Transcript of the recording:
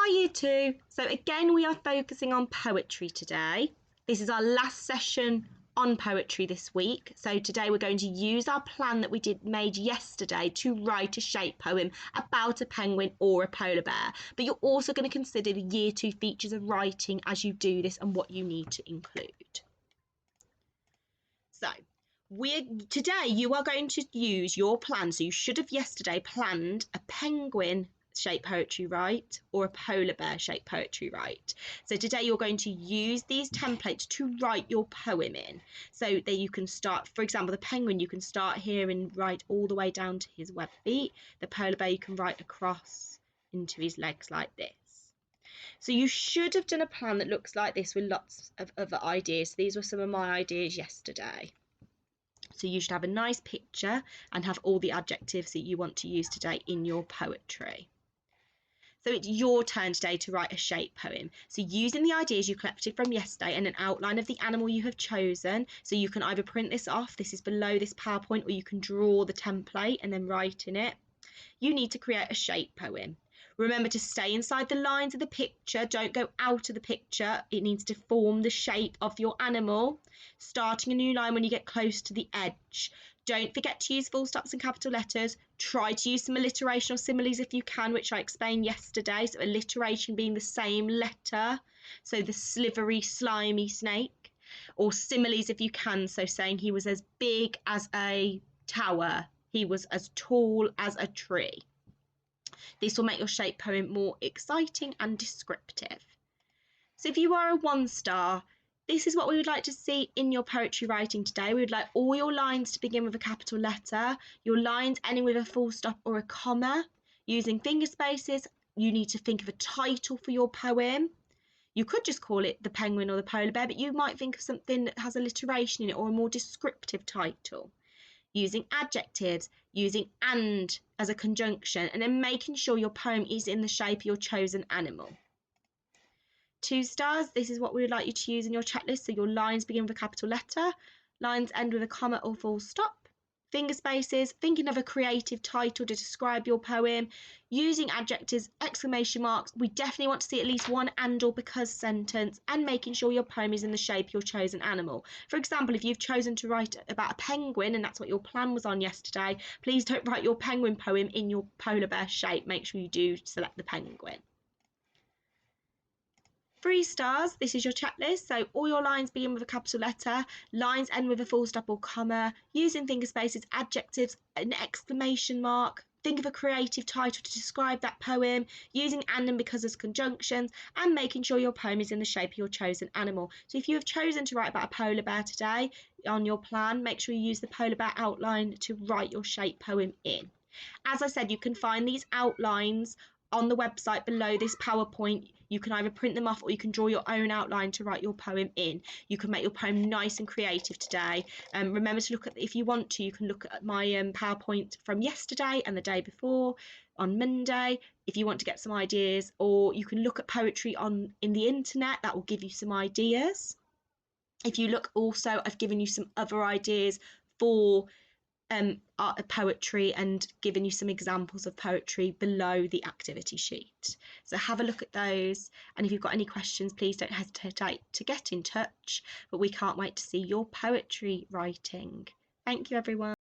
Hi Year 2. So again we are focusing on poetry today. This is our last session on poetry this week. So today we're going to use our plan that we made yesterday to write a shape poem about a penguin or a polar bear. But you're also going to consider the Year 2 features of writing as you do this and what you need to include. So today you are going to use your plan. So you should have yesterday planned a penguin shape poetry write or a polar bear shape poetry write. So today you're going to use these templates to write your poem in. So that you can start, for example, the penguin, you can start here and write all the way down to his web feet. The polar bear, you can write across into his legs like this. So you should have done a plan that looks like this with lots of other ideas. So these were some of my ideas yesterday. So you should have a nice picture and have all the adjectives that you want to use today in your poetry. So it's your turn today to write a shape poem. So using the ideas you collected from yesterday and an outline of the animal you have chosen, so you can either print this off, this is below this PowerPoint, or you can draw the template and then write in it. You need to create a shape poem. Remember to stay inside the lines of the picture, don't go out of the picture. It needs to form the shape of your animal, starting a new line when you get close to the edge. Don't forget to use full stops and capital letters. Try to use some alliteration or similes if you can, which I explained yesterday. So alliteration being the same letter, so the slivery, slimy snake, or similes if you can, so saying he was as big as a tower, he was as tall as a tree. This will make your shape poem more exciting and descriptive. So if you are a 1-star, this is what we would like to see in your poetry writing today. We would like all your lines to begin with a capital letter, your lines ending with a full stop or a comma. Using finger spaces, you need to think of a title for your poem. You could just call it The Penguin or the Polar Bear, but you might think of something that has alliteration in it or a more descriptive title. Using adjectives, using and as a conjunction, and then making sure your poem is in the shape of your chosen animal. 2 stars, this is what we would like you to use in your checklist. So your lines begin with a capital letter, lines end with a comma or full stop. Finger spaces, thinking of a creative title to describe your poem, using adjectives, exclamation marks. We definitely want to see at least one and or because sentence, and making sure your poem is in the shape of your chosen animal. For example, if you've chosen to write about a penguin and that's what your plan was on yesterday, please don't write your penguin poem in your polar bear shape. Make sure you do select the penguin. 3 stars, this is your checklist. So all your lines begin with a capital letter, lines end with a full stop or comma, using finger spaces, adjectives, an exclamation mark. Think of a creative title to describe that poem, using and because as conjunctions, and making sure your poem is in the shape of your chosen animal. So if you have chosen to write about a polar bear today on your plan, make sure you use the polar bear outline to write your shape poem in. As I said, you can find these outlines on the website below this PowerPoint. You can either print them off or you can draw your own outline to write your poem in. You can make your poem nice and creative today. Remember to look at, if you want to, you can look at my PowerPoint from yesterday and the day before on Monday if you want to get some ideas, or you can look at poetry in the internet. That will give you some ideas. If you look also, I've given you some other ideas for poetry and given you some examples of poetry below the activity sheet. So have a look at those, and if you've got any questions, please don't hesitate to get in touch, but we can't wait to see your poetry writing. Thank you everyone.